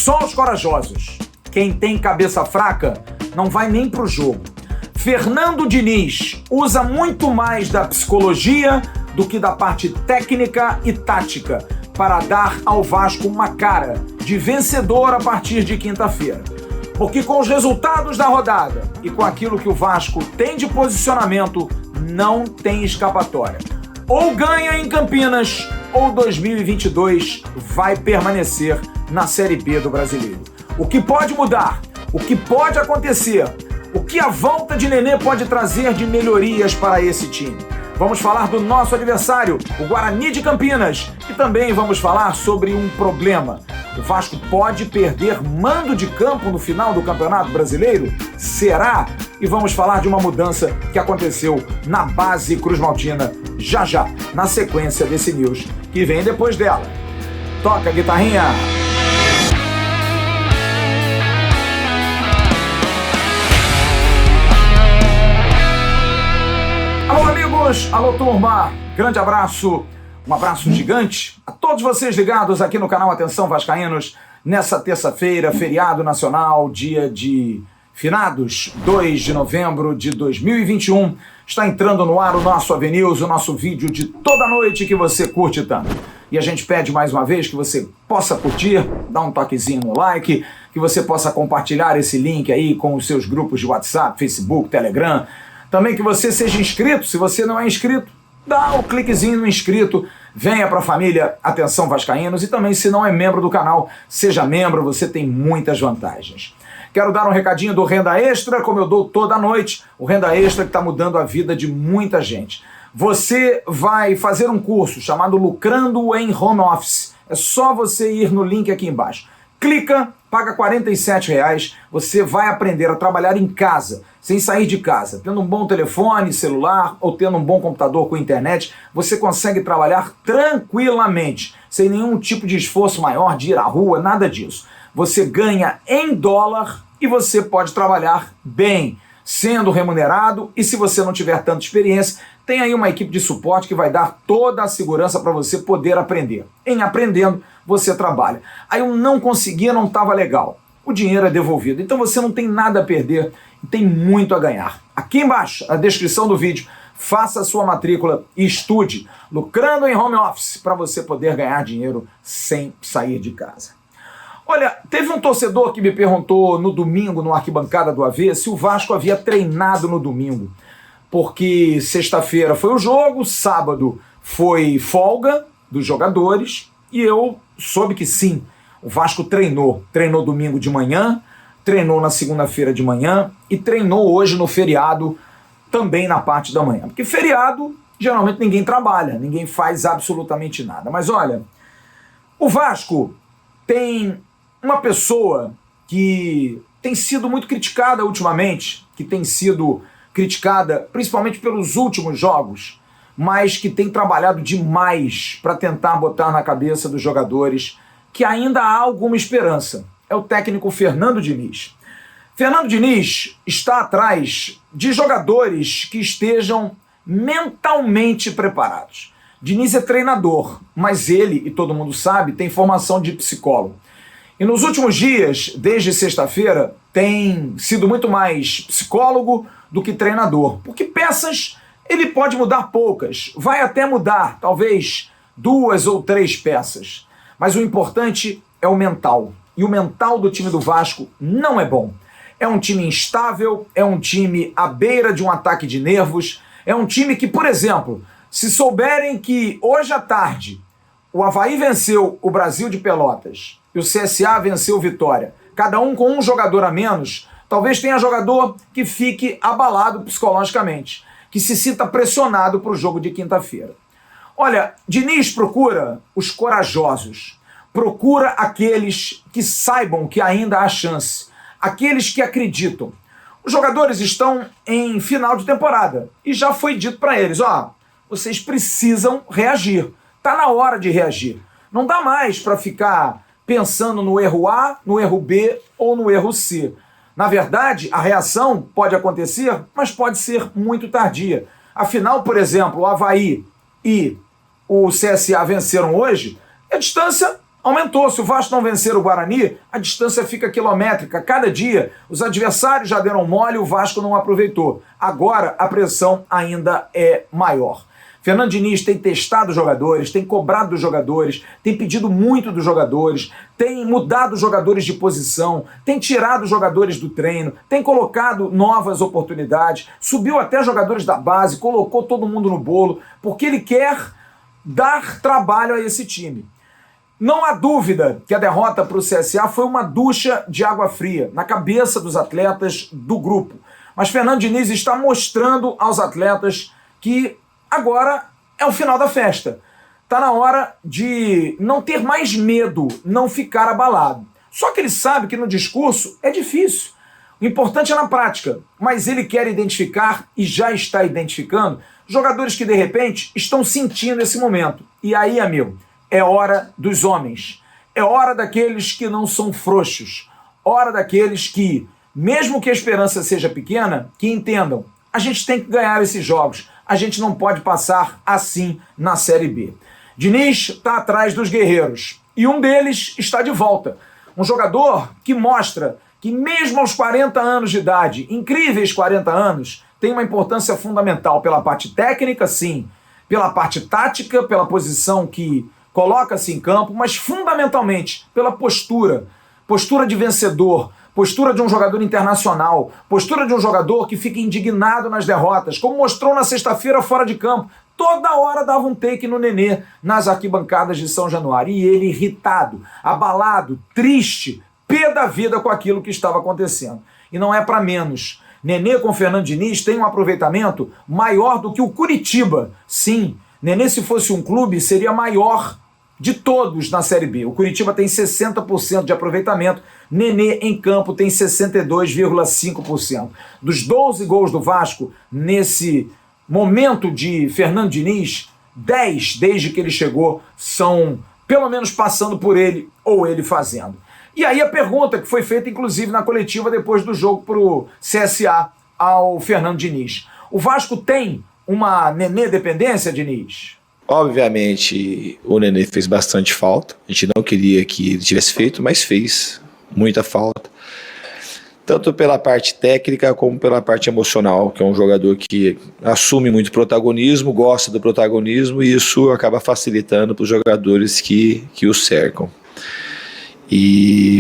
Só os corajosos. Quem tem cabeça fraca não vai nem pro jogo. Fernando Diniz usa muito mais da psicologia do que da parte técnica e tática para dar ao Vasco uma cara de vencedor a partir de quinta-feira. Porque com os resultados da rodada e com aquilo que o Vasco tem de posicionamento, não tem escapatória. Ou ganha em Campinas, ou 2022 vai permanecer na Série B do Brasileiro. O que pode mudar? O que pode acontecer? O que a volta de Nenê pode trazer de melhorias para esse time? Vamos falar do nosso adversário, o Guarani de Campinas, e também vamos falar sobre um problema. O Vasco pode perder mando de campo no final do Campeonato Brasileiro? Será? E vamos falar de uma mudança que aconteceu na base cruzmaltina já, na sequência desse news que vem depois dela. Toca a guitarrinha! Alô, amigos! Alô, turma! Grande abraço, um abraço gigante a todos vocês ligados aqui no canal Atenção Vascaínos, nessa terça-feira, feriado nacional, dia de finados, 2 de novembro de 2021. Está entrando no ar o nosso AVNews, o nosso vídeo de toda noite que você curte tanto. E a gente pede mais uma vez que você possa curtir, dar um toquezinho no like, que você possa compartilhar esse link aí com os seus grupos de WhatsApp, Facebook, Telegram. Também que você seja inscrito, se você não é inscrito, dá um cliquezinho no inscrito, venha para a família Atenção Vascaínos, e também se não é membro do canal, seja membro, você tem muitas vantagens. Quero dar um recadinho do Renda Extra, como eu dou toda noite, o Renda Extra que está mudando a vida de muita gente. Você vai fazer um curso chamado Lucrando em Home Office, é só você ir no link aqui embaixo. Clica, paga R$ 47, você vai aprender a trabalhar em casa, sem sair de casa. Tendo um bom telefone, celular ou tendo um bom computador com internet, você consegue trabalhar tranquilamente, sem nenhum tipo de esforço maior de ir à rua, nada disso. Você ganha em dólar e você pode trabalhar bem, sendo remunerado, e se você não tiver tanta experiência, tem aí uma equipe de suporte que vai dar toda a segurança para você poder aprender. Em aprendendo, você trabalha. Aí eu não conseguia, não estava legal. O dinheiro é devolvido, então você não tem nada a perder e tem muito a ganhar. Aqui embaixo, a descrição do vídeo, faça a sua matrícula e estude Lucrando em Home Office para você poder ganhar dinheiro sem sair de casa. Olha, teve um torcedor que me perguntou no domingo, no Arquibancada do AV, se o Vasco havia treinado no domingo. Porque sexta-feira foi o jogo, sábado foi folga dos jogadores, e eu soube que sim, o Vasco treinou. Treinou domingo de manhã, treinou na segunda-feira de manhã e treinou hoje no feriado também na parte da manhã. Porque feriado, geralmente ninguém trabalha, ninguém faz absolutamente nada. Mas olha, o Vasco tem uma pessoa que tem sido muito criticada ultimamente, que tem sido criticada principalmente pelos últimos jogos, mas que tem trabalhado demais para tentar botar na cabeça dos jogadores que ainda há alguma esperança. É o técnico Fernando Diniz. Fernando Diniz está atrás de jogadores que estejam mentalmente preparados. Diniz é treinador, mas ele, e todo mundo sabe, tem formação de psicólogo. E nos últimos dias, desde sexta-feira, tem sido muito mais psicólogo do que treinador. Porque peças ele pode mudar poucas, vai até mudar, talvez 2 ou 3 peças. Mas o importante é o mental. E o mental do time do Vasco não é bom. É um time instável, é um time à beira de um ataque de nervos, é um time que, por exemplo, se souberem que hoje à tarde o Avaí venceu o Brasil de Pelotas e o CSA venceu o Vitória, cada um com um jogador a menos, talvez tenha jogador que fique abalado psicologicamente, que se sinta pressionado para o jogo de quinta-feira. Olha, Diniz procura os corajosos, procura aqueles que saibam que ainda há chance, aqueles que acreditam. Os jogadores estão em final de temporada e já foi dito para eles, vocês precisam reagir, está na hora de reagir. Não dá mais para ficar pensando no erro A, no erro B ou no erro C. Na verdade, a reação pode acontecer, mas pode ser muito tardia. Afinal, por exemplo, o Avaí e o CSA venceram hoje, a distância aumentou. Se o Vasco não vencer o Guarani, a distância fica quilométrica. Cada dia, os adversários já deram mole e o Vasco não aproveitou. Agora, a pressão ainda é maior. Fernando Diniz tem testado os jogadores, tem cobrado dos jogadores, tem pedido muito dos jogadores, tem mudado os jogadores de posição, tem tirado os jogadores do treino, tem colocado novas oportunidades, subiu até jogadores da base, colocou todo mundo no bolo, porque ele quer dar trabalho a esse time. Não há dúvida que a derrota para o CSA foi uma ducha de água fria na cabeça dos atletas do grupo. Mas Fernando Diniz está mostrando aos atletas que agora é o final da festa. Está na hora de não ter mais medo, não ficar abalado. Só que ele sabe que no discurso é difícil. O importante é na prática. Mas ele quer identificar, e já está identificando, jogadores que de repente estão sentindo esse momento. E aí, amigo, é hora dos homens. É hora daqueles que não são frouxos. Hora daqueles que, mesmo que a esperança seja pequena, que entendam. A gente tem que ganhar esses jogos. A gente não pode passar assim na Série B. Diniz está atrás dos guerreiros. E um deles está de volta. Um jogador que mostra que mesmo aos 40 anos de idade, incríveis 40 anos, tem uma importância fundamental pela parte técnica, sim, pela parte tática, pela posição que coloca-se em campo, mas fundamentalmente pela postura. Postura de vencedor, postura de um jogador internacional, postura de um jogador que fica indignado nas derrotas, como mostrou na sexta-feira fora de campo. Toda hora dava um take no Nenê nas arquibancadas de São Januário. E ele irritado, abalado, triste, pé da vida com aquilo que estava acontecendo. E não é para menos. Nenê com Fernando Diniz tem um aproveitamento maior do que o Curitiba. Sim, Nenê, se fosse um clube, seria maior de todos na Série B. O Curitiba tem 60% de aproveitamento, Nenê em campo tem 62,5%. Dos 12 gols do Vasco, nesse momento de Fernando Diniz, 10 desde que ele chegou são pelo menos passando por ele ou ele fazendo. E aí a pergunta que foi feita inclusive na coletiva depois do jogo para o CSA ao Fernando Diniz. O Vasco tem uma Nenê dependência, Diniz? Obviamente, o Nenê fez bastante falta. A gente não queria que ele tivesse feito, mas fez muita falta. Tanto pela parte técnica como pela parte emocional, que é um jogador que assume muito protagonismo, gosta do protagonismo, e isso acaba facilitando para os jogadores que o cercam.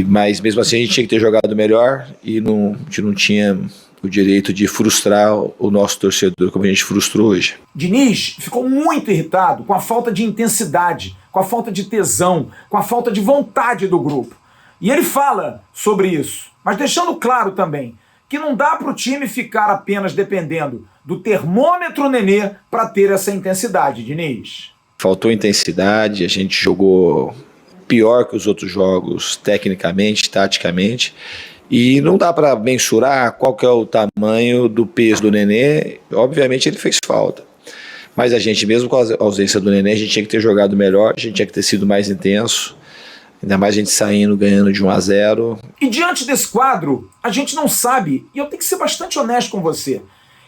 Mas mesmo assim a gente tinha que ter jogado melhor e a gente não tinha o direito de frustrar o nosso torcedor como a gente frustrou hoje. Diniz ficou muito irritado com a falta de intensidade, com a falta de tesão, com a falta de vontade do grupo. E ele fala sobre isso, mas deixando claro também que não dá para o time ficar apenas dependendo do termômetro Nenê para ter essa intensidade, Diniz. Faltou intensidade, a gente jogou pior que os outros jogos tecnicamente, taticamente, e não dá para mensurar qual que é o tamanho do peso do Nenê. Obviamente ele fez falta, mas a gente, mesmo com a ausência do Nenê, a gente tinha que ter jogado melhor, a gente tinha que ter sido mais intenso, ainda mais a gente saindo, ganhando de 1-0. E diante desse quadro, a gente não sabe, e eu tenho que ser bastante honesto com você,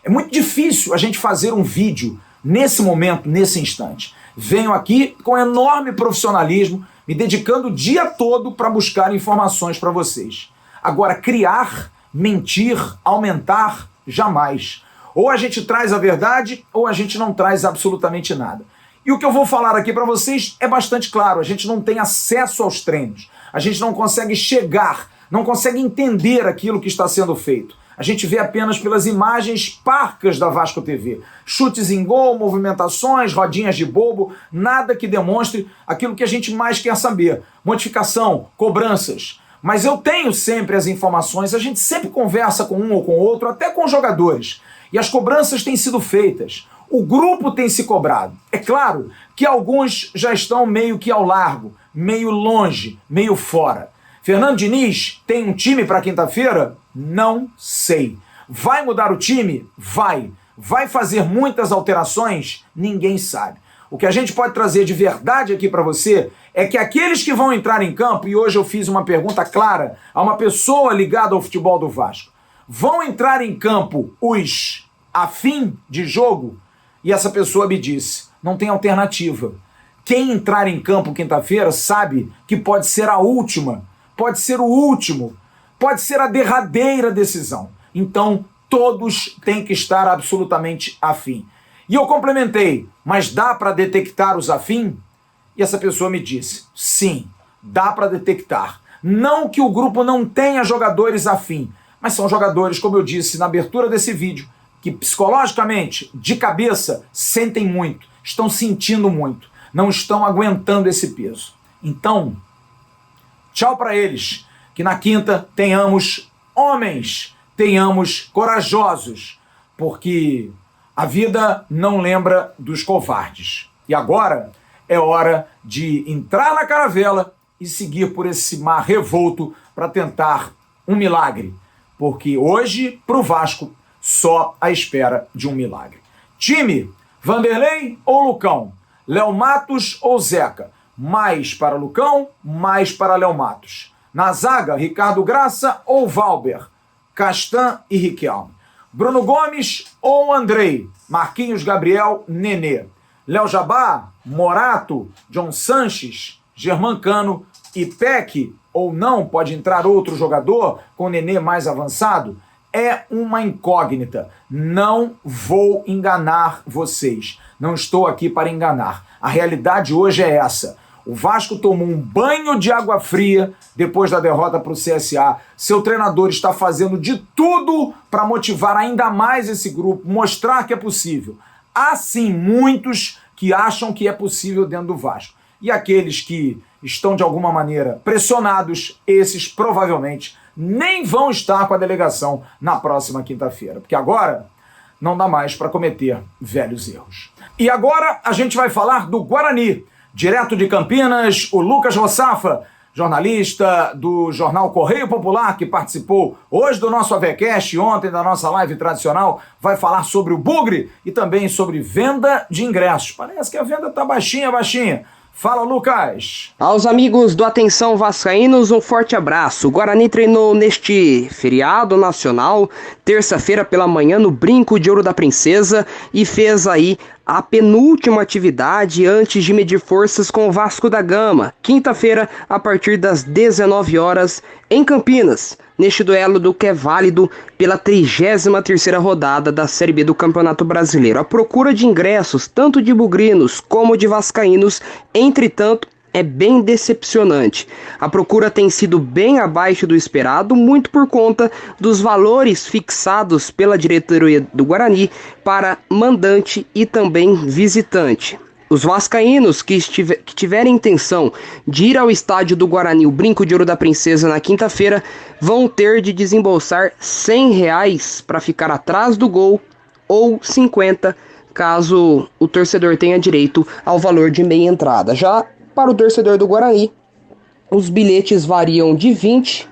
é muito difícil a gente fazer um vídeo nesse momento, nesse instante. Venho aqui com enorme profissionalismo, me dedicando o dia todo para buscar informações para vocês. Agora, criar, mentir, aumentar, jamais. Ou a gente traz a verdade, ou a gente não traz absolutamente nada. E o que eu vou falar aqui para vocês é bastante claro. A gente não tem acesso aos treinos. A gente não consegue chegar, não consegue entender aquilo que está sendo feito. A gente vê apenas pelas imagens parcas da Vasco TV. Chutes em gol, movimentações, rodinhas de bobo, nada que demonstre aquilo que a gente mais quer saber. Modificação, cobranças. Mas eu tenho sempre as informações, a gente sempre conversa com um ou com outro, até com jogadores. E as cobranças têm sido feitas. O grupo tem se cobrado. É claro que alguns já estão meio que ao largo, meio longe, meio fora. Fernando Diniz tem um time para quinta-feira? Não sei. Vai mudar o time? Vai. Vai fazer muitas alterações? Ninguém sabe. O que a gente pode trazer de verdade aqui para você é que aqueles que vão entrar em campo, e hoje eu fiz uma pergunta clara a uma pessoa ligada ao futebol do Vasco, vão entrar em campo os afim de jogo? E essa pessoa me disse, não tem alternativa. Quem entrar em campo quinta-feira sabe que pode ser a última, pode ser o último, pode ser a derradeira decisão. Então, todos têm que estar absolutamente afim. E eu complementei, mas dá para detectar os afim? E essa pessoa me disse, sim, dá para detectar. Não que o grupo não tenha jogadores afim, mas são jogadores, como eu disse na abertura desse vídeo, que psicologicamente, de cabeça, sentem muito, estão sentindo muito, não estão aguentando esse peso. Então, tchau para eles, que na quinta tenhamos homens, tenhamos corajosos, porque a vida não lembra dos covardes. E agora é hora de entrar na caravela e seguir por esse mar revolto para tentar um milagre, porque hoje, para o Vasco, só à espera de um milagre. Time, Vanderlei ou Lucão? Léo Matos ou Zeca? Mais para Lucão, mais para Léo Matos. Na zaga, Ricardo Graça ou Valber? Castan e Riquelme. Bruno Gomes ou Andrei? Marquinhos, Gabriel, Nenê. Léo Jabá, Morato, John Sanches, Germancano e Peck, ou não, pode entrar outro jogador com Nenê mais avançado? É uma incógnita. Não vou enganar vocês. Não estou aqui para enganar. A realidade hoje é essa. O Vasco tomou um banho de água fria depois da derrota para o CSA. Seu treinador está fazendo de tudo para motivar ainda mais esse grupo, mostrar que é possível. Há sim muitos que acham que é possível dentro do Vasco. E aqueles que estão de alguma maneira pressionados, esses provavelmente nem vão estar com a delegação na próxima quinta-feira, porque agora não dá mais para cometer velhos erros. E agora a gente vai falar do Guarani. Direto de Campinas, o Lucas Rossafa, jornalista do jornal Correio Popular, que participou hoje do nosso AVCast, ontem da nossa live tradicional, vai falar sobre o Bugre e também sobre venda de ingressos. Parece que a venda tá baixinha. Fala, Lucas! Aos amigos do Atenção Vascaínos, um forte abraço. O Guarani treinou neste feriado nacional, terça-feira pela manhã, no Brinco de Ouro da Princesa, e fez aí a penúltima atividade antes de medir forças com o Vasco da Gama, quinta-feira, a partir das 19 horas, em Campinas, neste duelo do que é válido pela 33ª rodada da Série B do Campeonato Brasileiro. A procura de ingressos, tanto de bugrinos como de vascaínos, entretanto, é bem decepcionante. A procura tem sido bem abaixo do esperado, muito por conta dos valores fixados pela diretoria do Guarani para mandante e também visitante. Os vascaínos que tiverem intenção de ir ao estádio do Guarani, o Brinco de Ouro da Princesa, na quinta-feira, vão ter de desembolsar R$100 para ficar atrás do gol ou 50 caso o torcedor tenha direito ao valor de meia entrada. Já para o torcedor do Guarani, os bilhetes variam de 20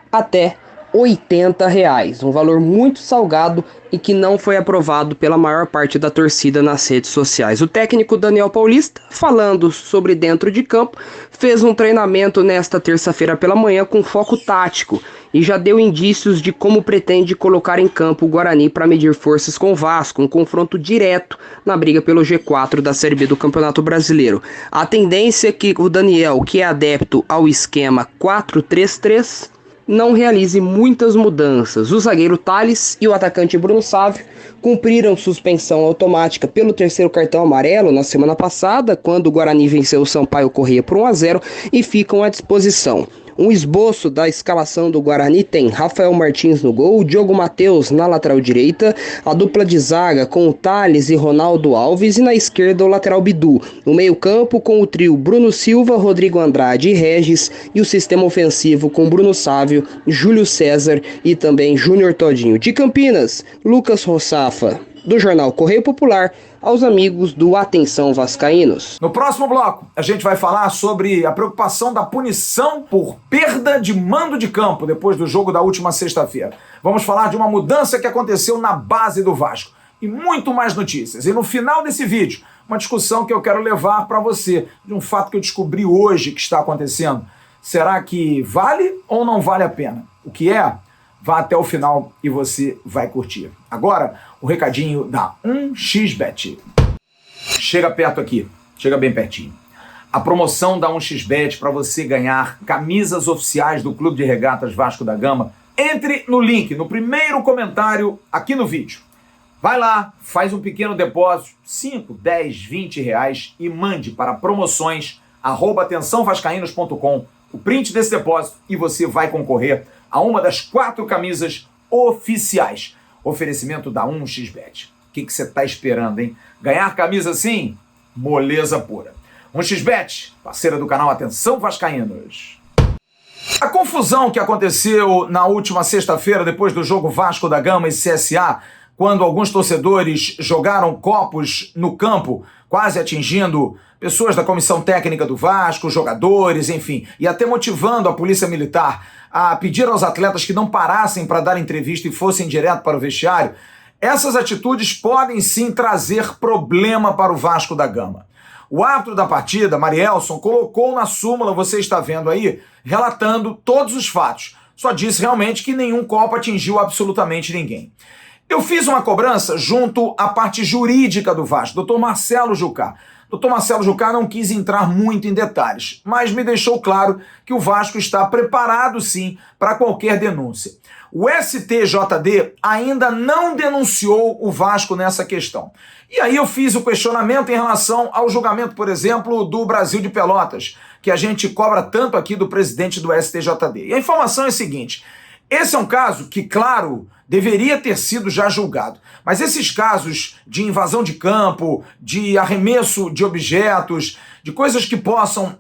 até R$80, um valor muito salgado e que não foi aprovado pela maior parte da torcida nas redes sociais. O técnico Daniel Paulista, falando sobre dentro de campo, fez um treinamento nesta terça-feira pela manhã com foco tático e já deu indícios de como pretende colocar em campo o Guarani para medir forças com o Vasco, um confronto direto na briga pelo G4 da Série B do Campeonato Brasileiro. A tendência é que o Daniel, que é adepto ao esquema 4-3-3, não realize muitas mudanças. O zagueiro Thales e o atacante Bruno Sávio cumpriram suspensão automática pelo terceiro cartão amarelo na semana passada, quando o Guarani venceu o Sampaio Corrêa por 1-0 e ficam à disposição. Um esboço da escalação do Guarani tem Rafael Martins no gol, Diogo Matheus na lateral direita, a dupla de zaga com o Thales e Ronaldo Alves e na esquerda o lateral Bidu. No meio-campo com o trio Bruno Silva, Rodrigo Andrade e Regis, e o sistema ofensivo com Bruno Sávio, Júlio César e também Júnior Todinho. De Campinas, Lucas Rossafa, do jornal Correio Popular, aos amigos do Atenção Vascaínos. No próximo bloco, a gente vai falar sobre a preocupação da punição por perda de mando de campo depois do jogo da última sexta-feira. Vamos falar de uma mudança que aconteceu na base do Vasco e muito mais notícias. E no final desse vídeo, uma discussão que eu quero levar para você de um fato que eu descobri hoje que está acontecendo. Será que vale ou não vale a pena? O que é? Vá até o final e você vai curtir. Agora, o recadinho da 1xBet. Chega perto aqui, chega bem pertinho. a promoção da 1xBet para você ganhar camisas oficiais do Clube de Regatas Vasco da Gama. Entre no link, no primeiro comentário aqui no vídeo. Vai lá, faz um pequeno depósito, 5, 10, 20 reais e mande para promoções@atençãovascaínos.com o print desse depósito e você vai concorrer a uma das 4 camisas oficiais. Oferecimento da 1xBet. O que você está esperando, hein? Ganhar camisa assim? Moleza pura. 1xBet, parceira do canal Atenção Vascaínos. A confusão que aconteceu na última sexta-feira, depois do jogo Vasco da Gama e CSA, quando alguns torcedores jogaram copos no campo, quase atingindo pessoas da comissão técnica do Vasco, jogadores, enfim, e até motivando a polícia militar a pedir aos atletas que não parassem para dar entrevista e fossem direto para o vestiário, essas atitudes podem sim trazer problema para o Vasco da Gama. O árbitro da partida, Marielson, colocou na súmula, você está vendo aí, relatando todos os fatos. Só disse realmente que nenhum copo atingiu absolutamente ninguém. Eu fiz uma cobrança junto à parte jurídica do Vasco, Dr. Marcelo Jucá. Dr. Marcelo Jucá não quis entrar muito em detalhes, mas me deixou claro que o Vasco está preparado sim para qualquer denúncia. O STJD ainda não denunciou o Vasco nessa questão. E aí eu fiz o questionamento em relação ao julgamento, por exemplo, do Brasil de Pelotas, que a gente cobra tanto aqui do presidente do STJD. E a informação é a seguinte: esse é um caso que, claro, deveria ter sido já julgado. Mas esses casos de invasão de campo, de arremesso de objetos, de coisas que possam,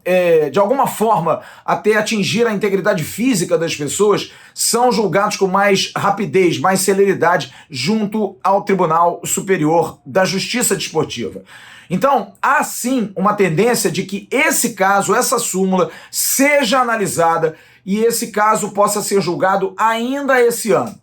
de alguma forma, até atingir a integridade física das pessoas, são julgados com mais rapidez, mais celeridade, junto ao Tribunal Superior da Justiça Desportiva. Então, há sim uma tendência de que esse caso, essa súmula, seja analisada e esse caso possa ser julgado ainda esse ano.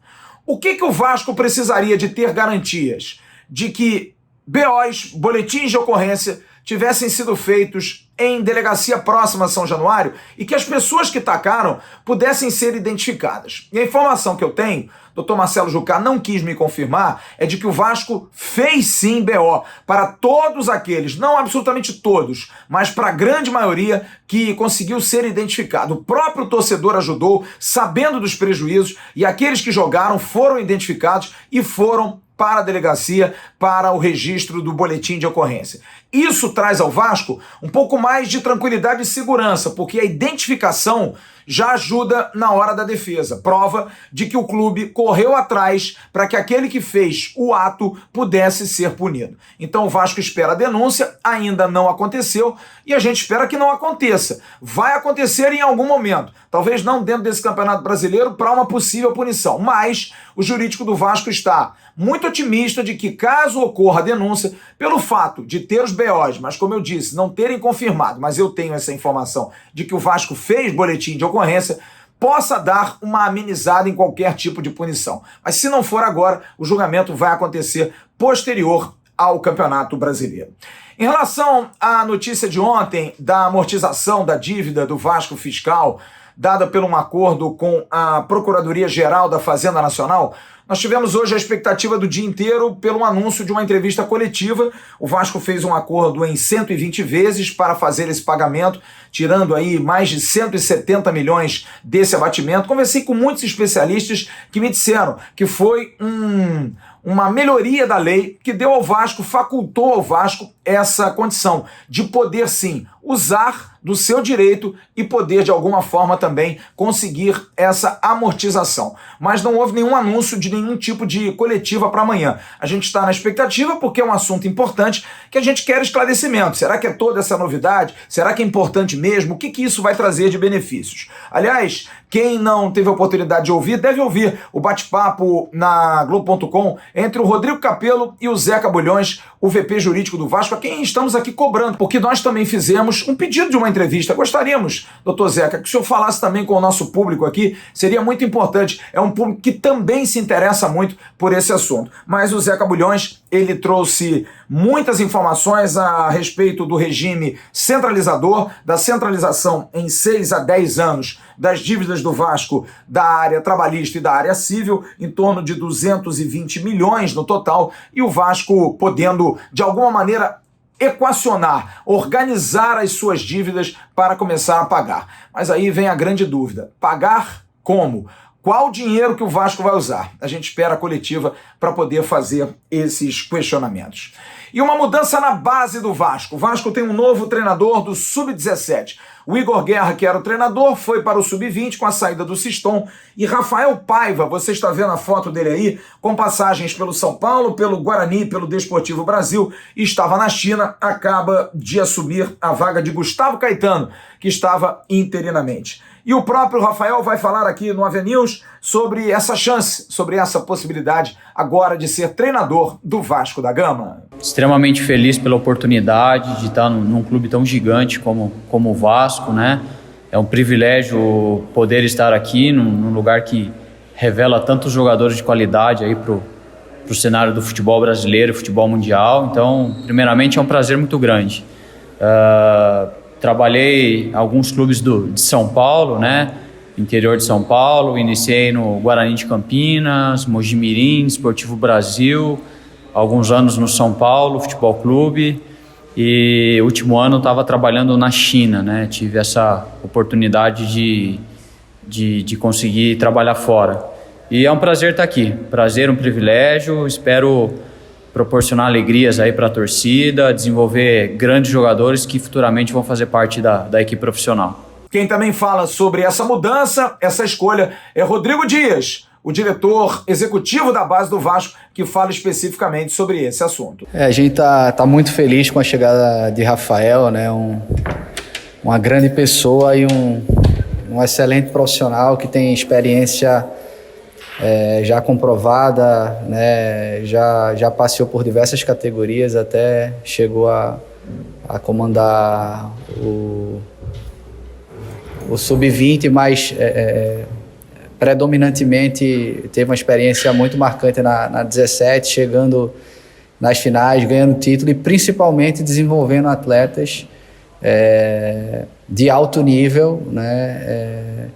O que o Vasco precisaria de ter garantias? De que BOs, boletins de ocorrência, tivessem sido feitos em delegacia próxima a São Januário e que as pessoas que tacaram pudessem ser identificadas. E a informação que eu tenho, Dr. Marcelo Jucá não quis me confirmar, é de que o Vasco fez sim BO para todos aqueles, não absolutamente todos, mas para a grande maioria que conseguiu ser identificado. O próprio torcedor ajudou, sabendo dos prejuízos, e aqueles que jogaram foram identificados e foram para a delegacia, para o registro do boletim de ocorrência. Isso traz ao Vasco um pouco mais de tranquilidade e segurança, porque a identificação já ajuda na hora da defesa. Prova de que o clube correu atrás para que aquele que fez o ato pudesse ser punido. Então o Vasco espera a denúncia, ainda não aconteceu, e a gente espera que não aconteça. Vai acontecer em algum momento, talvez não dentro desse Campeonato Brasileiro, para uma possível punição, mas o jurídico do Vasco está muito otimista de que, caso ocorra a denúncia, pelo fato de ter os BOs, mas como eu disse, não terem confirmado, mas eu tenho essa informação de que o Vasco fez boletim de ocorrência, possa dar uma amenizada em qualquer tipo de punição. Mas se não for agora, o julgamento vai acontecer posterior ao Campeonato Brasileiro. Em relação à notícia de ontem da amortização da dívida do Vasco fiscal, dada por um acordo com a Procuradoria-Geral da Fazenda Nacional, nós tivemos hoje a expectativa do dia inteiro pelo anúncio de uma entrevista coletiva. O Vasco fez um acordo em 120 vezes para fazer esse pagamento, tirando aí mais de 170 milhões desse abatimento. Conversei com muitos especialistas que me disseram que foi uma melhoria da lei que deu ao Vasco, facultou ao Vasco essa condição de poder sim usar do seu direito e poder de alguma forma também conseguir essa amortização. Mas não houve nenhum anúncio de nenhum tipo de coletiva para amanhã. A gente está na expectativa porque é um assunto importante que a gente quer esclarecimento. Será que é toda essa novidade? Será que é importante mesmo? O que isso vai trazer de benefícios? Aliás, quem não teve a oportunidade de ouvir, deve ouvir o bate-papo na Globo.com entre o Rodrigo Capello e o Zeca Bulhões, o VP jurídico do Vasco, a quem estamos aqui cobrando, porque nós também fizemos um pedido de uma entrevista. Gostaríamos, doutor Zeca, que o senhor falasse também com o nosso público aqui, seria muito importante. É um público que também se interessa muito por esse assunto. Mas o Zeca Bulhões, ele trouxe muitas informações a respeito do regime centralizador, da centralização em 6 a 10 anos das dívidas do Vasco da área trabalhista e da área civil, em torno de 220 milhões no total, e o Vasco podendo, de alguma maneira, equacionar, organizar as suas dívidas para começar a pagar. Mas aí vem a grande dúvida: pagar como? Qual dinheiro que o Vasco vai usar? A gente espera a coletiva para poder fazer esses questionamentos. E uma mudança na base do Vasco. O Vasco tem um novo treinador do Sub-17. O Igor Guerra, que era o treinador, foi para o Sub-20 com a saída do Siston. E Rafael Paiva, você está vendo a foto dele aí, com passagens pelo São Paulo, pelo Guarani, pelo Desportivo Brasil, estava na China, acaba de assumir a vaga de Gustavo Caetano, que estava interinamente. E o próprio Rafael vai falar aqui no AV News sobre essa chance, sobre essa possibilidade agora de ser treinador do Vasco da Gama. Extremamente feliz pela oportunidade de estar num clube tão gigante como o Vasco, né? É um privilégio poder estar aqui num lugar que revela tantos jogadores de qualidade aí pro cenário do futebol brasileiro e futebol mundial. Então, primeiramente, é um prazer muito grande. Trabalhei em alguns clubes de São Paulo, né? Interior de São Paulo. Iniciei no Guarani de Campinas, Mojimirim, Desportivo Brasil. Alguns anos no São Paulo Futebol Clube. E último ano eu estava trabalhando na China, né? Tive essa oportunidade de conseguir trabalhar fora. E é um prazer estar aqui. Prazer, um privilégio. Espero proporcionar alegrias aí para a torcida, desenvolver grandes jogadores que futuramente vão fazer parte da equipe profissional. Quem também fala sobre essa mudança, essa escolha, é Rodrigo Dias, o diretor executivo da base do Vasco, que fala especificamente sobre esse assunto. A gente tá muito feliz com a chegada de Rafael, né? Uma grande pessoa e um excelente profissional que tem experiência já comprovada, né? Já passeou por diversas categorias, até chegou a comandar o Sub-20, mas predominantemente teve uma experiência muito marcante na 17, chegando nas finais, ganhando título e principalmente desenvolvendo atletas de alto nível, né?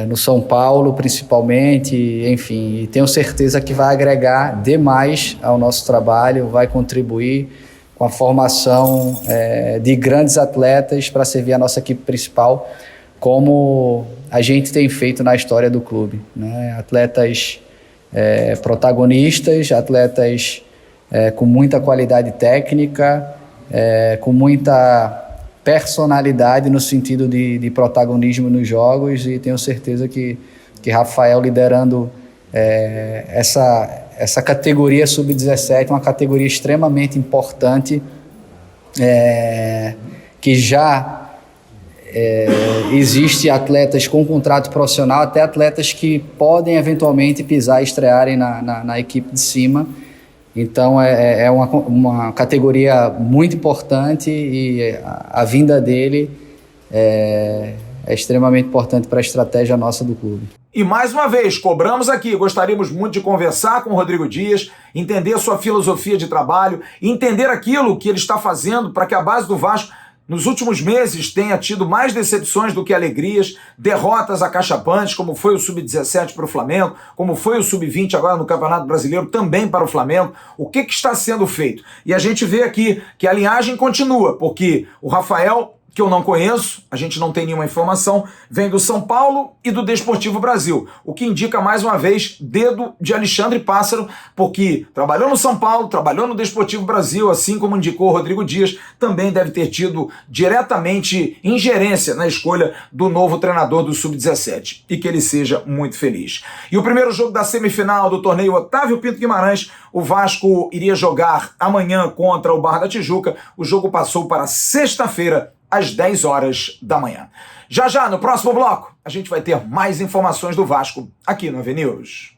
No São Paulo principalmente, enfim, e tenho certeza que vai agregar demais ao nosso trabalho, vai contribuir com a formação de grandes atletas para servir a nossa equipe principal, como a gente tem feito na história do clube, né? Atletas protagonistas, atletas com muita qualidade técnica, com muita personalidade no sentido de protagonismo nos jogos, e tenho certeza que Rafael liderando essa categoria Sub-17, uma categoria extremamente importante, que já existe atletas com contrato profissional, até atletas que podem eventualmente pisar e estrearem na equipe de cima. Então é uma categoria muito importante, e a vinda dele é extremamente importante para a estratégia nossa do clube. E mais uma vez, cobramos aqui, gostaríamos muito de conversar com o Rodrigo Dias, entender sua filosofia de trabalho, entender aquilo que ele está fazendo para que a base do Vasco nos últimos meses tenha tido mais decepções do que alegrias, derrotas acachapantes, como foi o Sub-17 para o Flamengo, como foi o Sub-20 agora no Campeonato Brasileiro também para o Flamengo. O que está sendo feito? E a gente vê aqui que a linhagem continua, porque o Rafael, que eu não conheço, a gente não tem nenhuma informação, vem do São Paulo e do Desportivo Brasil, o que indica mais uma vez dedo de Alexandre Pássaro, porque trabalhou no São Paulo, trabalhou no Desportivo Brasil, assim como indicou o Rodrigo Dias, também deve ter tido diretamente ingerência na escolha do novo treinador do Sub-17, e que ele seja muito feliz. E o primeiro jogo da semifinal do torneio Otávio Pinto Guimarães, o Vasco iria jogar amanhã contra o Barra da Tijuca. O jogo passou para sexta-feira, às 10 horas da manhã. Já, no próximo bloco, a gente vai ter mais informações do Vasco aqui no AV News.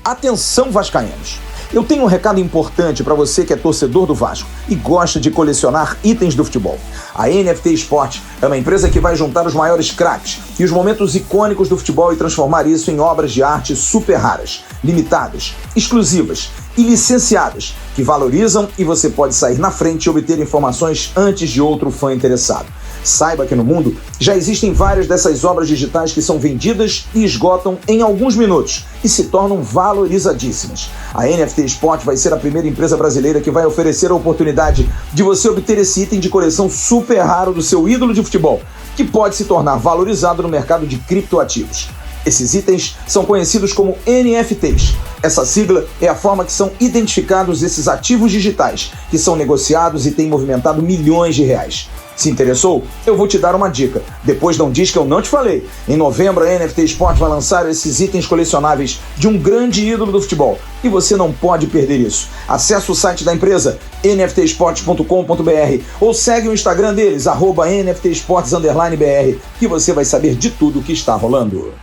Atenção, vascaínos! Eu tenho um recado importante para você que é torcedor do Vasco e gosta de colecionar itens do futebol. A NFT Sport é uma empresa que vai juntar os maiores craques e os momentos icônicos do futebol e transformar isso em obras de arte super raras, limitadas, exclusivas e licenciadas, que valorizam e você pode sair na frente e obter informações antes de outro fã interessado. Saiba que no mundo já existem várias dessas obras digitais que são vendidas e esgotam em alguns minutos e se tornam valorizadíssimas. A NFT Sport vai ser a primeira empresa brasileira que vai oferecer a oportunidade de você obter esse item de coleção super raro do seu ídolo de futebol, que pode se tornar valorizado no mercado de criptoativos. Esses itens são conhecidos como NFTs. Essa sigla é a forma que são identificados esses ativos digitais, que são negociados e têm movimentado milhões de reais. Se interessou? Eu vou te dar uma dica. Depois não diz que eu não te falei. Em novembro, a NFT Sport vai lançar esses itens colecionáveis de um grande ídolo do futebol. E você não pode perder isso. Acesse o site da empresa, nftsports.com.br, ou segue o Instagram deles, @nftsports_br, que você vai saber de tudo o que está rolando.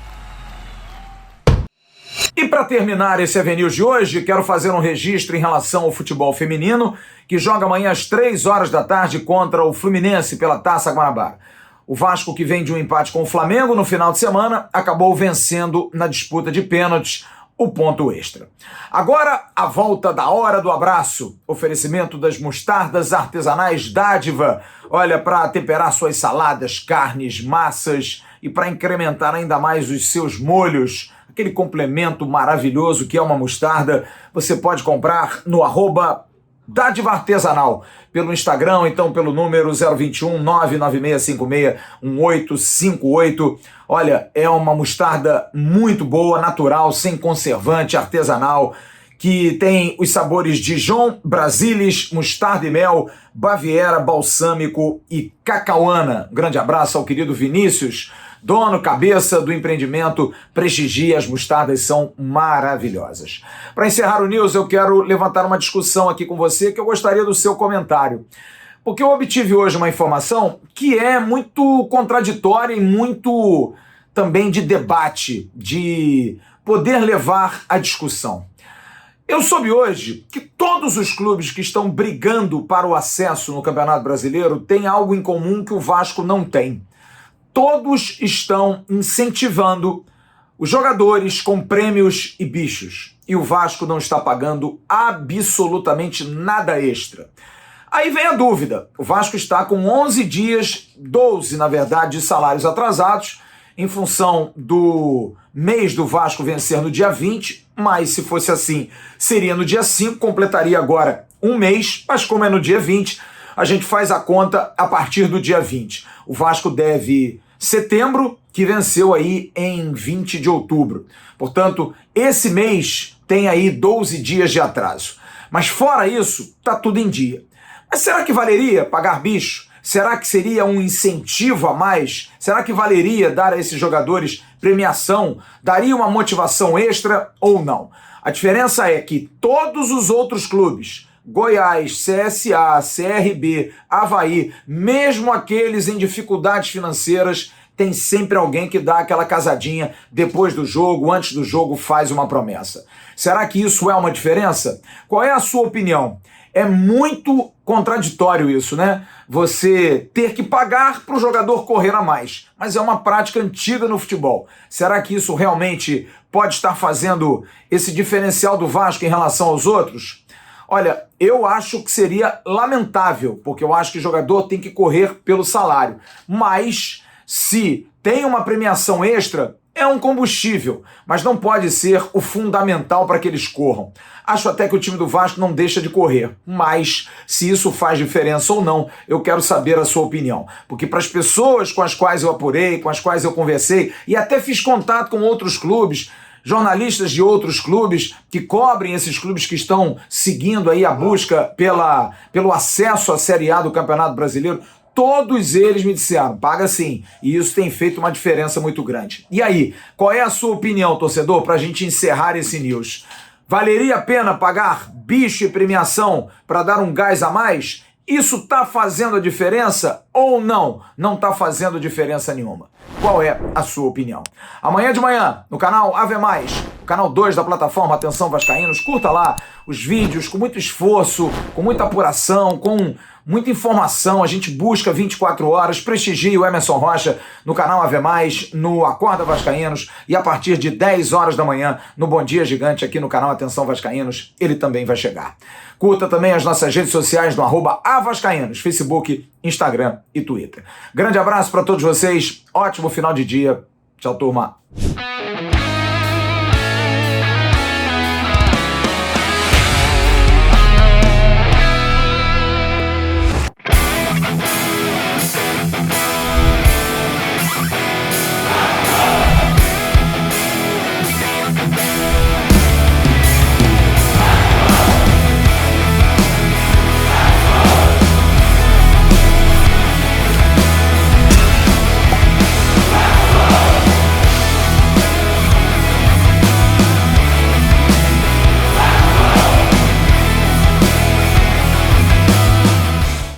E para terminar esse Avenue de hoje, quero fazer um registro em relação ao futebol feminino, que joga amanhã às 3 horas da tarde contra o Fluminense pela Taça Guanabara. O Vasco, que vem de um empate com o Flamengo no final de semana, acabou vencendo na disputa de pênaltis o ponto extra. Agora, a volta da hora do abraço. Oferecimento das mostardas artesanais Dádiva. Olha, para temperar suas saladas, carnes, massas e para incrementar ainda mais os seus molhos, aquele complemento maravilhoso que é uma mostarda, você pode comprar no @Dádiva Artesanal, pelo Instagram, então pelo número 021 99656 1858. Olha, é uma mostarda muito boa, natural, sem conservante, artesanal, que tem os sabores Dijon, Brasilis, mostarda e mel, Baviera, balsâmico e cacauana. Grande abraço ao querido Vinícius, dono, cabeça do empreendimento Prestigia. As mostardas são maravilhosas. Para encerrar o News, eu quero levantar uma discussão aqui com você que eu gostaria do seu comentário. Porque eu obtive hoje uma informação que é muito contraditória e muito também de debate, de poder levar a discussão. Eu soube hoje que todos os clubes que estão brigando para o acesso no Campeonato Brasileiro têm algo em comum que o Vasco não tem. Todos estão incentivando os jogadores com prêmios e bichos. E o Vasco não está pagando absolutamente nada extra. Aí vem a dúvida. O Vasco está com 11 dias, 12 na verdade, de salários atrasados, em função do mês do Vasco vencer no dia 20, mas se fosse assim, seria no dia 5, completaria agora um mês, mas como é no dia 20, a gente faz a conta a partir do dia 20. O Vasco deve setembro, que venceu aí em 20 de outubro. Portanto, esse mês tem aí 12 dias de atraso. Mas fora isso, tá tudo em dia. Mas será que valeria pagar bicho? Será que seria um incentivo a mais? Será que valeria dar a esses jogadores premiação? Daria uma motivação extra ou não? A diferença é que todos os outros clubes, Goiás, CSA, CRB, Avaí, mesmo aqueles em dificuldades financeiras, tem sempre alguém que dá aquela casadinha depois do jogo, antes do jogo, faz uma promessa. Será que isso é uma diferença? Qual é a sua opinião? É muito contraditório isso, né? Você ter que pagar para o jogador correr a mais. Mas é uma prática antiga no futebol. Será que isso realmente pode estar fazendo esse diferencial do Vasco em relação aos outros? Olha, eu acho que seria lamentável, porque eu acho que o jogador tem que correr pelo salário. Mas, se tem uma premiação extra, é um combustível, mas não pode ser o fundamental para que eles corram. Acho até que o time do Vasco não deixa de correr, mas se isso faz diferença ou não, eu quero saber a sua opinião. Porque para as pessoas com as quais eu apurei, com as quais eu conversei, e até fiz contato com outros clubes, jornalistas de outros clubes que cobrem esses clubes que estão seguindo aí a busca pelo acesso à Série A do Campeonato Brasileiro, todos eles me disseram, paga sim, e isso tem feito uma diferença muito grande. E aí, qual é a sua opinião, torcedor, para a gente encerrar esse news? Valeria a pena pagar bicho e premiação para dar um gás a mais? Isso está fazendo a diferença ou não? Não está fazendo diferença nenhuma. Qual é a sua opinião? Amanhã de manhã, no canal Ave Mais, canal 2 da plataforma Atenção Vascaínos. Curta lá os vídeos com muito esforço, com muita apuração, com muita informação. A gente busca 24 horas, prestigie o Emerson Rocha no canal Ave Mais, no Acorda Vascaínos e a partir de 10 horas da manhã no Bom Dia Gigante aqui no canal Atenção Vascaínos, ele também vai chegar. Curta também as nossas redes sociais no @avascaínos, Facebook, Instagram e Twitter. Grande abraço para todos vocês, ótimo final de dia. Tchau, turma.